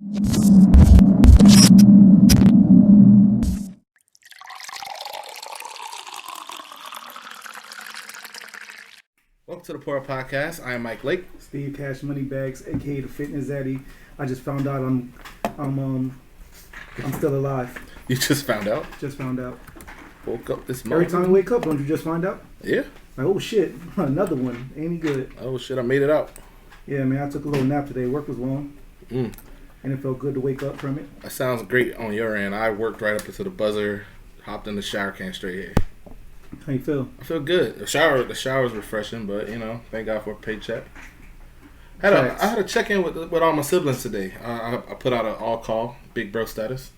Welcome to the Poor Podcast. I am Mike Lake. Steve Cash Moneybags, aka the Fitness Zaddy. I just found out I'm still alive. You just found out? Just found out. Woke up this morning. Every time you wake up, don't you just find out? Yeah. Like, oh shit, another one. Ain't he good? Oh shit, I made it out. Yeah, man, I took a little nap today. Work was long. And it felt good to wake up from it. That sounds great on your end. I worked right up into the buzzer, hopped in the shower, came straight here. How you feel? I feel good. The shower's refreshing, but thank God for a paycheck. I had a check-in with all my siblings today. I put out an all-call, big bro status.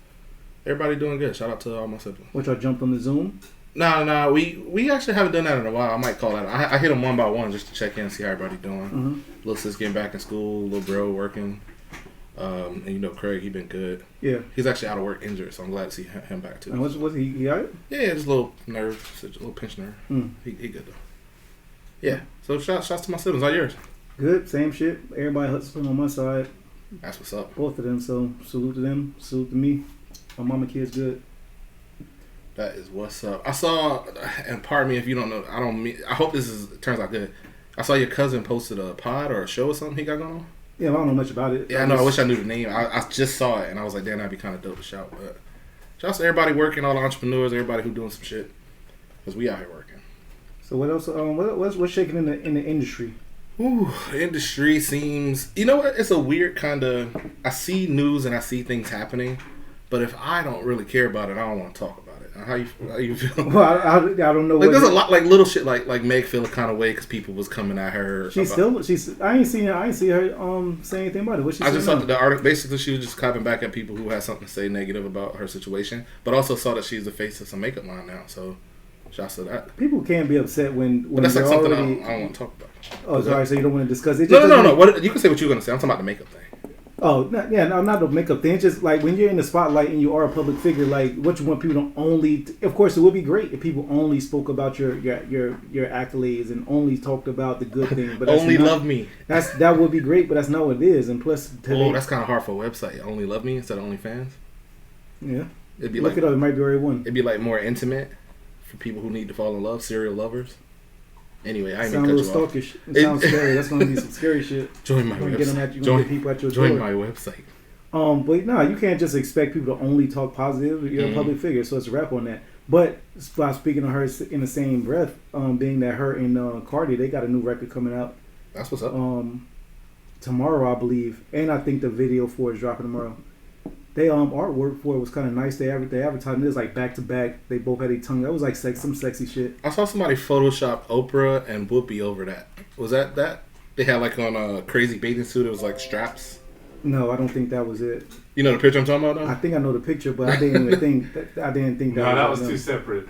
Everybody doing good. Shout out to all my siblings. Which I jumped on the Zoom? No, we actually haven't done that in a while. I might call that. I hit them one by one just to check in and see how everybody doing. Mm-hmm. Little sis getting back in school, little bro working. And Craig, he been good. Yeah. He's actually out of work injured, so I'm glad to see him back too. And was he all right? Yeah, just a little nerve, a little pinched nerve. He good though. Yeah. So shouts to my siblings. How yours? Good, same shit. Everybody hustling on my side. That's what's up. Both of them, so salute to them, salute to me. My mama kid's good. That is what's up. I saw, and pardon me if you don't know, I hope this turns out good. I saw your cousin posted a pod or a show or something he got going on. Yeah, I don't know much about it. Yeah, I know. I wish I knew the name. I just saw it, and I was like, damn, that'd be kind of dope to shout. But shouts to everybody working, all the entrepreneurs, everybody who doing some shit. Because we out here working. So what else? What's shaking in the industry? Ooh, industry seems... You know what? It's a weird kind of... I see news and I see things happening, but if I don't really care about it, I don't want to talk about it. How you feel? Well, I don't know. Like, there's a lot, like, little shit, like Meg feel a kind of way because people was coming at her. I ain't seen her say anything about it. What she I just saw the article. Basically, she was just clapping back at people who had something to say negative about her situation, but also saw that she's the face of some makeup line now. So, shouts to that. People can't be upset when but that's like something already... I don't want to talk about. Oh, sorry. So you don't want to discuss it? No. What, you can say what you're gonna say. I'm talking about the makeup thing. Oh, not the makeup thing. It's just like when you're in the spotlight and you are a public figure, like what you want people to only. Of course, it would be great if people only spoke about your accolades and only talked about the good thing. But only love me. That would be great, but that's not what it is. And plus, today, that's kind of hard for a website. Only love me instead of OnlyFans. Yeah, it'd be look it up. It might be already one. It'd be like more intimate for people who need to fall in love, serial lovers. Anyway, I ain't sound gonna cut you off. It sounds scary. That's gonna be some scary shit. Join my website. Get people at your join door. my website. But no, you can't just expect people to only talk positive. You're a public figure, so it's a wrap on that. But by speaking of her in the same breath, being that her and Cardi, they got a new record coming out. That's what's up. Tomorrow, I believe, and I think the video for it is dropping tomorrow. They artwork for it was kind of nice. They advertised it was like back to back. They both had a tongue. That was like some sexy shit. I saw somebody Photoshop Oprah and Whoopi over that. Was that? They had like on a crazy bathing suit. It was like straps. No, I don't think that was it. You know the picture I'm talking about? Though? I think I know the picture, but I didn't even think that. I didn't think that. No, that was two separate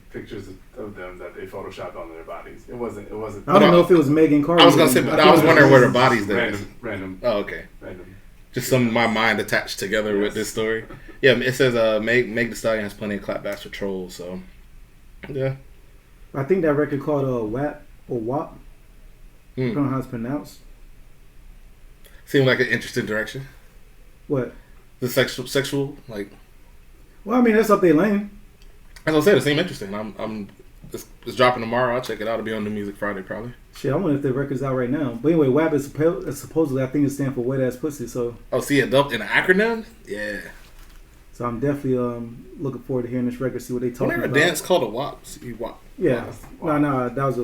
pictures of them that they photoshopped onto their bodies. It wasn't. I don't know if it was Megan Cardi. I was gonna say, but I was wondering where the bodies there. Random. Oh, okay. Random. Just some of my mind attached together with this story. Yeah, it says Meg the Stallion has plenty of clapbacks for trolls. So, yeah. I think that record called WAP or WAP. I don't know how it's pronounced. Seemed like an interesting direction. What? The sexual like. Well, I mean that's up their lane. As I said, it seemed interesting. It's dropping tomorrow. I'll check it out. It'll be on New Music Friday probably. Shit, I wonder if the record's out right now. But anyway, WAP is supposedly, I think it stands for wet ass pussy. So. Oh, see it dubbed in an acronym? Yeah. So I'm definitely looking forward to hearing this record, see what they talking about. A dance called a WAP. WAP. Yeah. No, that was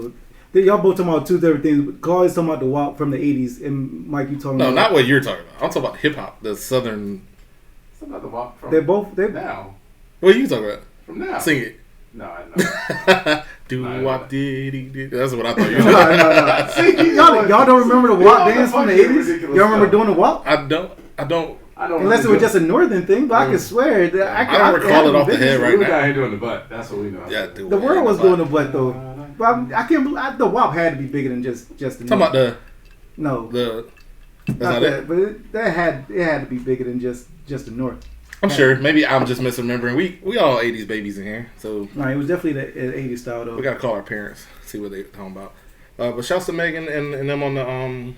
y'all both talking about two different things. Carl is talking about the WAP from the 80s, and Mike, you talking about... No, not what you're talking about. I'm talking about hip-hop, the southern... It's about the WAP from... They're now. What are you talking about? From now. Sing it. No, I know. Do-wop, diddy. That's what I thought you were talking about. See, y'all don't remember the WAP dance from the 80s? Y'all remember doing the WAP? I don't. Unless it was just a northern thing, but I can swear that I don't recall it off the head right now. We got here doing the butt. That's what we know. Yeah, the world was doing the butt though. But I can't believe the WAP had to be bigger than just the. Talking about the. No. That's not it. But it had to be bigger than just the North. I'm sure. Maybe I'm just misremembering. We all 80s babies in here, so. No, it was definitely the 80s style though. We gotta call our parents, see what they talking about. But shouts to Megan and them on the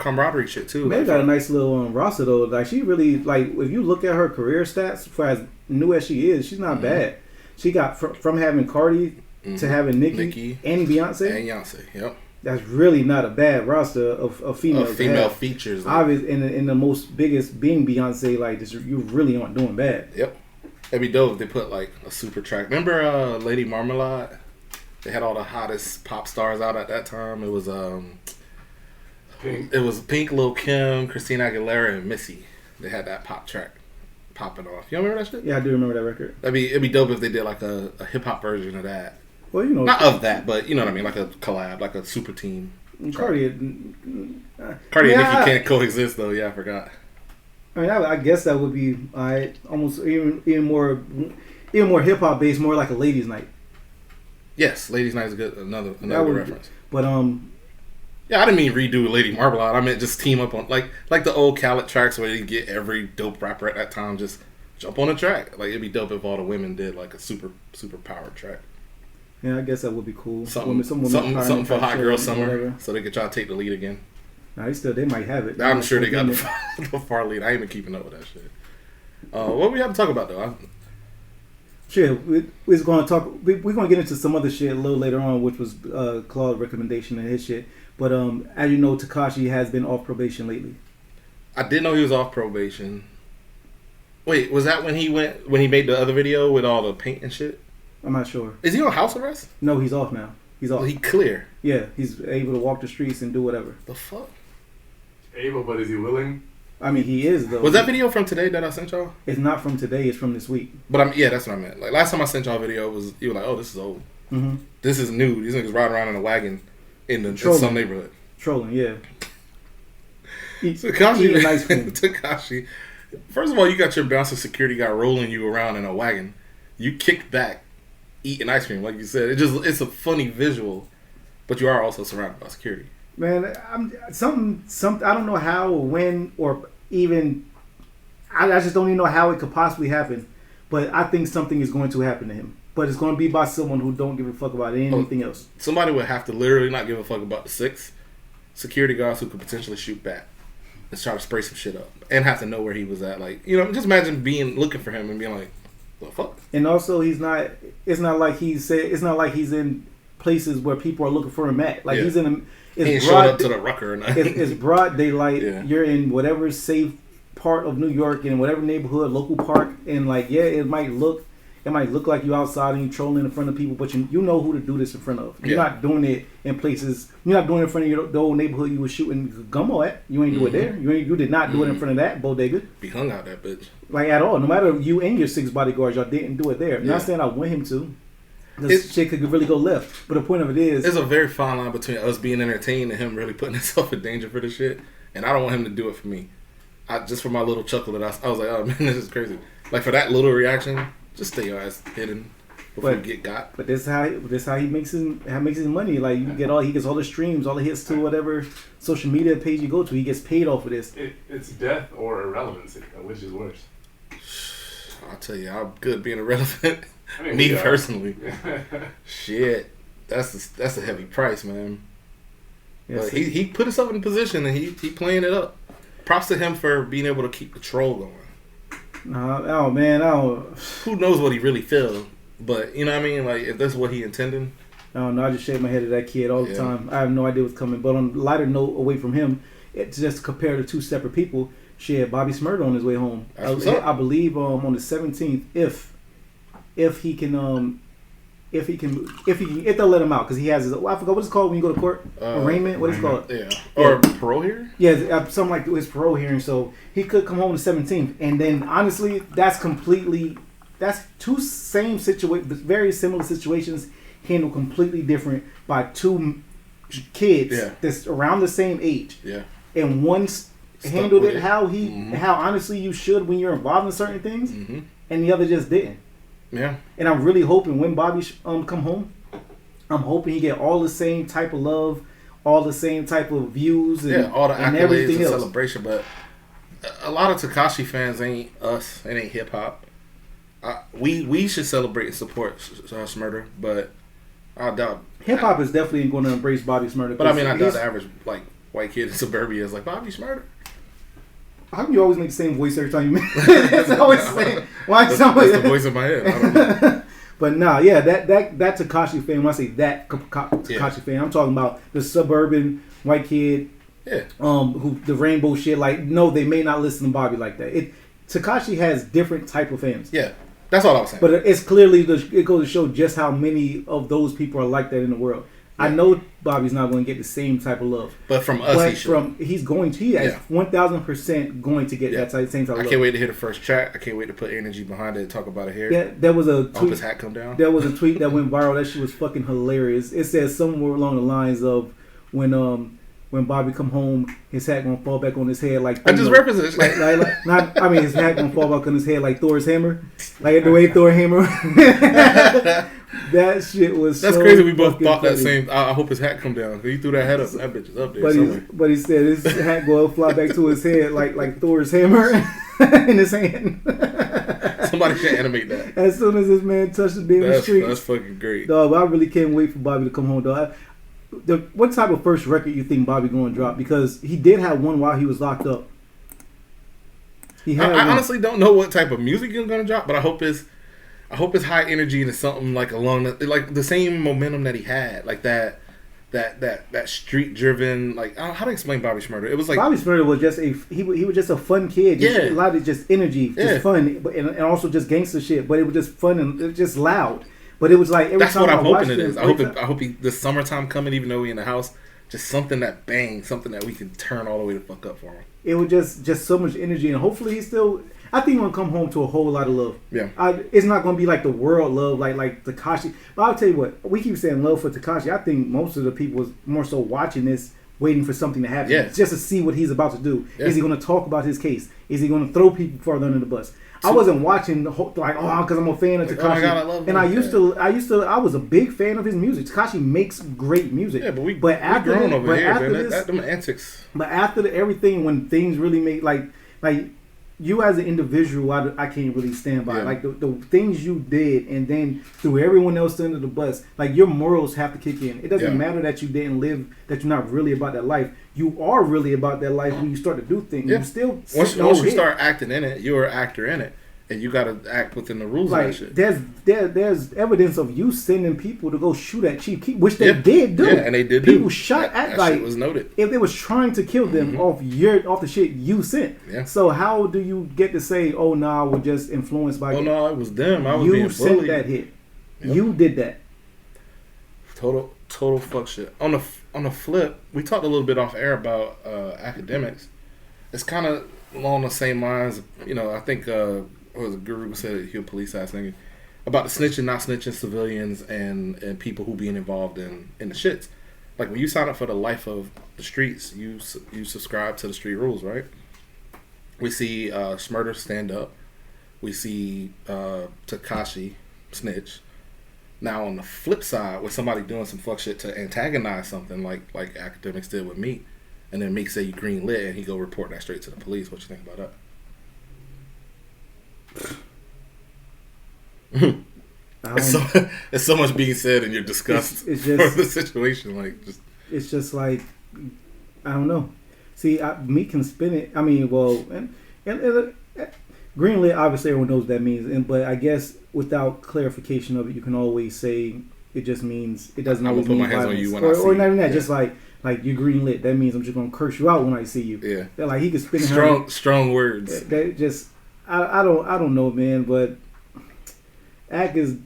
camaraderie shit too. Meg got a nice little roster though. Like she really like if you look at her career stats for as new as she is, she's not bad. She got from having Cardi to having Nicki and Beyonce. Yep. That's really not a bad roster of females. Female features. Like. Obviously, in the most biggest being Beyonce, like this, you really aren't doing bad. Yep. It'd be dope if they put like a super track. Remember Lady Marmalade? They had all the hottest pop stars out at that time. It was Pink. It was Pink, Lil' Kim, Christina Aguilera, and Missy. They had that pop track popping off. You don't remember that shit? Yeah, I do remember that record. It'd be dope if they did like a hip hop version of that. Well, you know, not of that, but you know what I mean, like a collab, like a super team. Cardi and Nicki can't coexist though. Yeah, I forgot. I mean, I guess that would be almost even more hip hop based, more like a ladies' night. Yes, ladies' night is good. Another good reference. But yeah, I didn't mean redo Lady Marmalade. I meant just team up on like the old Khaled tracks where you get every dope rapper at that time just jump on a track. Like it'd be dope if all the women did like a super powered track. Yeah, I guess that would be cool. Something for Hot Girl Summer, so they could try to take the lead again. Nah, they might have it. I'm sure they got the far lead. I ain't been keeping up with that shit. What we have to talk about though? Shit, we're going to talk. We're going to get into some other shit a little later on, which was Claude's recommendation and his shit. But as you know, Tekashi has been off probation lately. I didn't know he was off probation. Wait, was that when he made the other video with all the paint and shit? I'm not sure. Is he on house arrest? No, he's off now. He's off. Well, he clear. Yeah, he's able to walk the streets and do whatever. The fuck? Able, but is he willing? I mean, he is though. Was that video from today that I sent y'all? It's not from today. It's from this week. But that's what I meant. Like last time I sent y'all a video, you were like, "Oh, this is old. Mm-hmm. This is new. These niggas riding around in a wagon in some neighborhood." Trolling, yeah. Tekashi, nice Tekashi. First of all, you got your bouncer security guy rolling you around in a wagon. You kick back, eating ice cream, like you said. It's a funny visual, but you are also surrounded by security. Man, something. I don't know how or when or even. I just don't even know how it could possibly happen. But I think something is going to happen to him. But it's going to be by someone who don't give a fuck about anything else. Somebody would have to literally not give a fuck about the 6 security guards who could potentially shoot back. Let's try to spray some shit up and have to know where he was at. Like, just imagine looking for him and being like, "The fuck?" And also, it's not like he's in places where people are looking for him at. Like he's in. He ain't showed up to the Rucker or nothing. It's broad daylight. Yeah. You're in whatever safe part of New York, in whatever neighborhood, local park, and it might look like you outside and you trolling in front of people, but you know who to do this in front of. You're not doing it in places. You're not doing it in front of the old neighborhood you were shooting gummo at. You ain't do it there. You did not do it in front of that bodega. Be hung out that bitch. Like at all. No matter you and your 6 bodyguards, y'all didn't do it there. I'm not saying I want him to. This shit could really go left. But the point of it is, there's a very fine line between us being entertained and him really putting himself in danger for this shit. And I don't want him to do it for me. Just for my little chuckle that I was like, oh man, this is crazy. Like for that little reaction, just stay your ass hidden before you get got. But this how he makes his money. Like he gets all the streams, all the hits to whatever social media page you go to. He gets paid off of this. It's death or irrelevancy. Which is worse? I'll tell you, I'm good being irrelevant. Me personally. Shit, that's a heavy price, man. Yes, but he put himself in a position and he playing it up. Props to him for being able to keep the troll going. Who knows what he really feels? But you know what I mean? Like if that's what he intended. I don't know. I just shake my head at that kid all the time. I have no idea what's coming. But on a lighter note, away from him, it's just compare the 2 separate people. Shit, Bobby Shmurda on his way home. I believe on the 17th, if they'll let him out, because he has his, I forgot what it's called when you go to court, arraignment. What is it called? Yeah, or parole hearing. Yeah, something like his parole hearing. So he could come home the 17th, and then honestly, that's 2 very similar situations handled completely different by 2 kids that's around the same age. Yeah, and one handled it how honestly you should when you're involved in certain things, and the other just didn't. Yeah, and I'm really hoping when Bobby come home, I'm hoping he get all the same type of love, all the same type of views, and all the accolades and celebration. But a lot of Tekashi fans ain't us. It ain't hip hop. We should celebrate and support Shmurda, but I doubt hip hop is definitely going to embrace Bobby Shmurda. But I mean, I doubt the average white kid in suburbia is like Bobby Shmurda. How come you always make the same voice every time you make it's always the same. Why That's somebody? the voice in my head. I don't know. But nah, yeah, that Tekashi fan. When I say that Tekashi fan, I'm talking about the suburban white kid. Yeah. Who the rainbow shit. Like, no, they may not listen to Bobby like that. Tekashi has different type of fans. Yeah. That's all I was saying. But it's clearly it goes to show just how many of those people are like that in the world. I know Bobby's not going to get the same type of love, but from us, he's going to. He has 1,000% going to get that same type of love. I can't wait to hear the first track. I can't wait to put energy behind it and talk about it here. Yeah, there was a tweet. I hope his hat come down. There was a tweet that went viral. That shit was fucking hilarious. It says somewhere along the lines of when Bobby come home, his hat gonna fall back on his head like I just referenced it. His hat gonna fall back on his head like Thor's hammer, like the way Thor hammer. That shit was. That's so crazy. We both thought that same. I hope his hat come down. He threw that hat up. That bitch is up there somewhere. But he said his hat go fly back to his head like Thor's hammer in his hand. Somebody should animate that. As soon as this man touched the damn street, that's fucking great. Dog, I really can't wait for Bobby to come home, dog. What type of first record you think Bobby going to drop? Because he did have one while he was locked up. I honestly don't know what type of music he's going to drop, but I hope it's high energy and it's something like along the same momentum that he had, like that street driven, like how to explain Bobby Shmurda? It was like Bobby Shmurda was just he was just a fun kid. A lot of just energy, just fun, but and also just gangster shit. But it was just fun and it was just loud. But it was like that's what I'm hoping it is. I hope the summertime coming, even though we in the house, just something that bangs, something that we can turn all the way the fuck up for him. It was just so much energy, and hopefully he's still. I think he's gonna come home to a whole lot of love. Yeah, it's not gonna be like the world love, like Tekashi. But I'll tell you what, we keep saying love for Tekashi. I think most of the people was more so watching this, waiting for something to happen, just to see what he's about to do. Yeah. Is he gonna talk about his case? Is he gonna throw people further under the bus? I wasn't watching the whole because I'm a fan of Tekashi. Oh my God, I love him. And I was a big fan of his music. Tekashi makes great music. Yeah, but we grown over here, man. Them antics. But after everything, when things really make like you as an individual, I can't really stand by. Yeah. Like the things you did, and then threw everyone else under the bus. Like your morals have to kick in. It doesn't matter that you didn't live, that you're not really about that life. You are really about that life when you start to do things. Yeah. You still once you start acting in it, you're an actor in it. And you got to act within the rules of that shit. There's evidence of you sending people to go shoot at Chief Keef, which they did do. Yeah, and they did people shot at that shit was noted. If they was trying to kill them off the shit you sent. Yeah. So how do you get to say, oh no, we're just influenced by? Oh no, it was them. I was being bullied. You sent that hit. Yep. You did that. Total fuck shit. On the flip, we talked a little bit off air about academics. It's kind of along the same lines. I think. Or the guru said he a police ass nigga about the snitching, not snitching civilians and people who being involved in the shits. Like when you sign up for the life of the streets, you subscribe to the street rules, right? We see Shmurda stand up. We see Tekashi snitch. Now on the flip side, with somebody doing some fuck shit to antagonize something like academics did with Meek, and then Meek say you green lit and he go report that straight to the police. What you think about that? It's so much being said, and you're disgust for the situation. It's just like I don't know. See, Meek can spin it. I mean, well, and greenlit. Obviously, everyone knows what that means. But I guess without clarification of it, you can always say it just means it doesn't always mean violence, or not even that. Just like you greenlit. That means I'm just gonna curse you out when I see you. Yeah, they're like he can spin strong words. That just. I don't know, man, but Ak is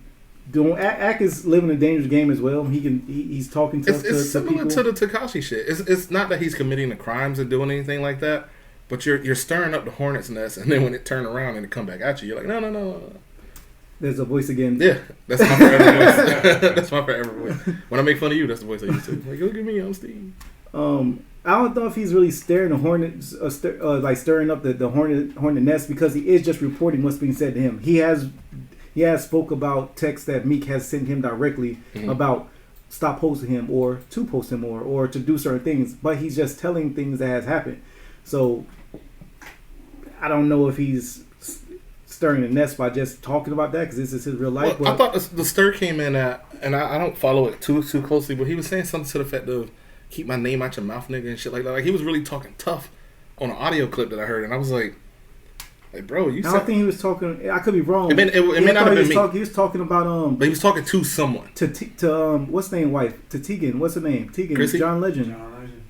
living a dangerous game as well. He's talking to people. It's similar to the Tekashi shit. It's not that he's committing the crimes and doing anything like that, but you're stirring up the hornet's nest, and then when it turn around and it come back at you, you're like, no. There's a voice again. Yeah, that's my forever voice. That's my forever voice. When I make fun of you, that's the voice I use too. Like, look at me, I'm Steve. I don't know if he's really stirring the hornets, stirring up the hornet nest, because he is just reporting what's being said to him. He has spoke about texts that Meek has sent him directly about stop posting him or to post him or to do certain things, but he's just telling things that has happened. So I don't know if he's stirring the nest by just talking about that because this is his real life. Well, I thought the stir came in at, and I don't follow it too closely, but he was saying something to the effect of keep my name out your mouth, nigga, and shit like that. Like, he was really talking tough on an audio clip that I heard, and I was like, bro, you. I don't think he was talking. I could be wrong. It may not have been me. He was talking about But he was talking to someone. To what's the name? Wife to Tegan. What's her name? Tegan. Chrissy? John Legend.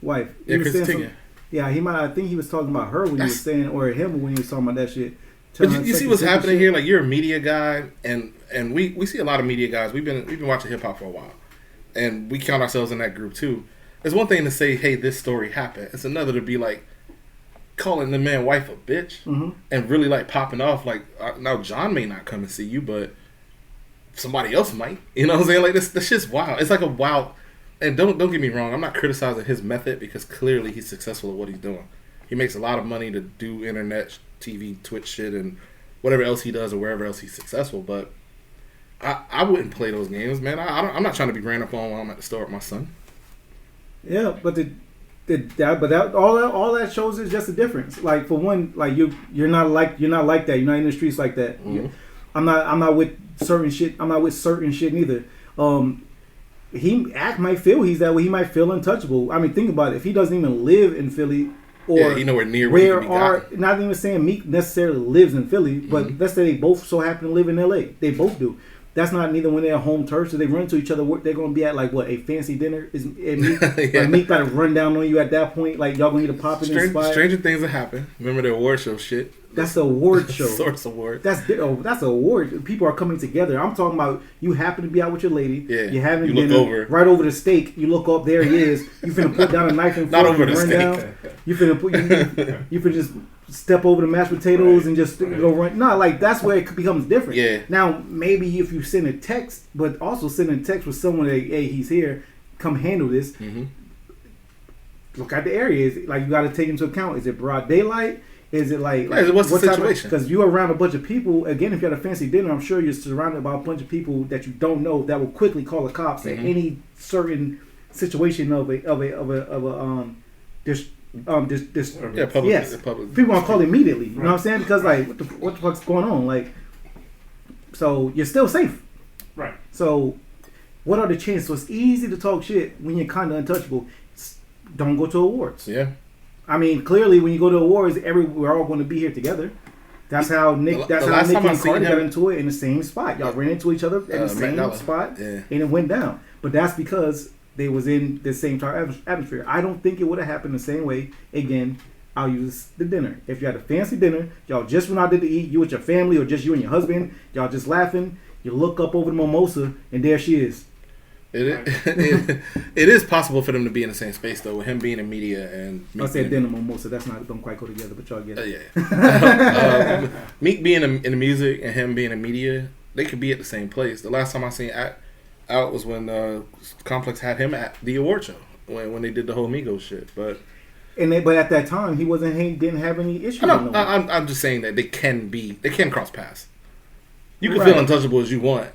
Wife. Yeah, Chrissy Teigen. Yeah, he might. I think he was talking about her when he was saying, or him when he was talking about that shit. But you see what's happening here? Like, you're a media guy, and we see a lot of media guys. We've been watching hip hop for a while, and we count ourselves in that group too. It's one thing to say, "Hey, this story happened." It's another to be like calling the man wife a bitch and really like popping off. Like, now John may not come and see you, but somebody else might. You know what I'm saying? Like, this shit's wild. It's like a wild. And don't get me wrong. I'm not criticizing his method because clearly he's successful at what he's doing. He makes a lot of money to do internet, TV, Twitch shit, and whatever else he does or wherever else he's successful. But I wouldn't play those games, man. I'm not trying to be ran up on while I'm at the store with my son. Yeah, but all that shows is just a difference. Like, for one, like you're not like that. You're not in the streets like that. Mm-hmm. I'm not with certain shit. I'm not with certain shit neither. Might feel he's that way. He might feel untouchable. I mean, think about it. If he doesn't even live in Philly, or nowhere near where he are, not even saying Meek necessarily lives in Philly, but let's say they both so happen to live in LA. They both do. That's not neither when they're home turf, so they run into each other. They're going to be at, like, what, a fancy dinner? Is Meek, like, Meek got to run down on you at that point? Like, y'all going to need to pop in and spot? Stranger things have happened. Remember the award show shit? That's the award show. Source award. That's an award. People are coming together. I'm talking about you happen to be out with your lady. Yeah. You're having dinner. Look over. Right over the steak. You look up. There he is. You finna put down a knife and fork. Not over the run steak. Down. You finna just step over the mashed potatoes and just go run. No, like, that's where it becomes different. Yeah. Now, maybe if you send a text, but also send a text with someone that, hey, he's here, come handle this. Mm-hmm. Look at the area. Is like, you got to take into account. Is it broad daylight? Is it like what's the situation? Because you're around a bunch of people. Again, if you're at a fancy dinner, I'm sure you're surrounded by a bunch of people that you don't know that will quickly call the cops at any certain situation of a public. Yes, public. People want to call immediately. You know what I'm saying? Because, like, what the fuck's going on? Like, so you're still safe, right? So, what are the chances? So it's easy to talk shit when you're kind of untouchable. Don't go to awards. Yeah. I mean, clearly, when you go to awards, we're all going to be here together. That's how Nick. That's how Nick and Cardi got into it in the same spot. Y'all ran into each other in the same spot, and it went down. But that's because they was in the same type of atmosphere. I don't think it would have happened the same way. Again, I'll use the dinner. If you had a fancy dinner, y'all just went out there to eat, you with your family or just you and your husband, y'all just laughing. You look up over the mimosa, and there she is. It is possible for them to be in the same space, though, with him being in media and Meek. I said dinner mimosa. That's not, don't quite go together, but y'all get it. Yeah. Meek being in the music and him being in media, they could be at the same place. The last time I seen out was when Complex had him at the award show when they did the whole Migos shit. But at that time he didn't have any issues. I'm just saying that they can cross paths. You can feel untouchable as you want.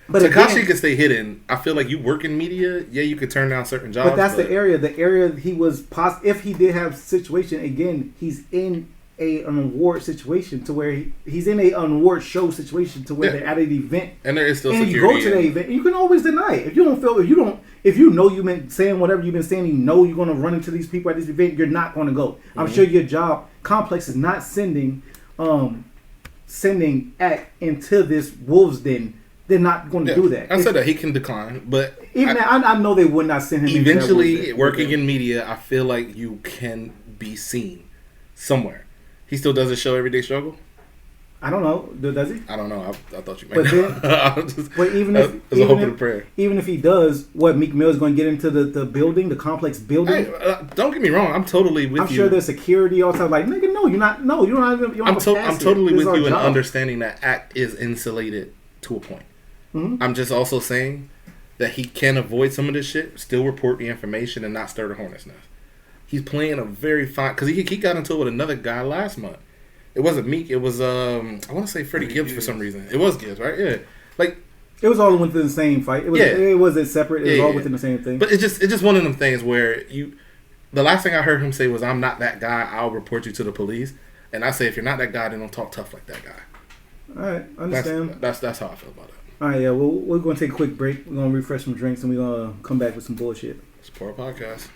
But Tekashi can stay hidden. I feel like you work in media, you could turn down certain jobs. But that's the area. The area he was if he did have a situation again, he's in an award situation to where he's in an award show situation to where they're at an event, and there is still and security. You go to the event, you can always deny it if you don't feel if you know you've been saying whatever you've been saying, you know you're going to run into these people at this event, you're not going to go. I'm sure your job complex is not sending act into this wolves den. They're not going to do that. I said that he can decline, but even I know they would not send him. Eventually, working in media, I feel like you can be seen somewhere. He still does his show, Everyday Struggle. I don't know. Does he? I don't know. I thought you might know. But even if he does, what Meek Mill is going to get into the building, the complex building. Hey, don't get me wrong. I'm totally with you. I'm sure there's security all the time. Like, nigga, no, you're not. No, you don't even. I'm totally with you in understanding that act is insulated to a point. Mm-hmm. I'm just also saying that he can avoid some of this shit, still report the information, and not stir the hornet's nest. He's playing a very fine... Because he got into it with another guy last month. It wasn't Meek. It was, I want to say Freddie Gibbs for some reason. It was Gibbs, right? Yeah. Like... It was all within the same fight. It wasn't separate. It was all within the same thing. But it's just one of them things where you... The last thing I heard him say was, I'm not that guy. I'll report you to the police. And I say, if you're not that guy, then don't talk tough like that guy. All right. Understand. That's how I feel about it. All right, yeah. Well, we're going to take a quick break. We're going to refresh some drinks, and we're going to come back with some bullshit. Support our podcast.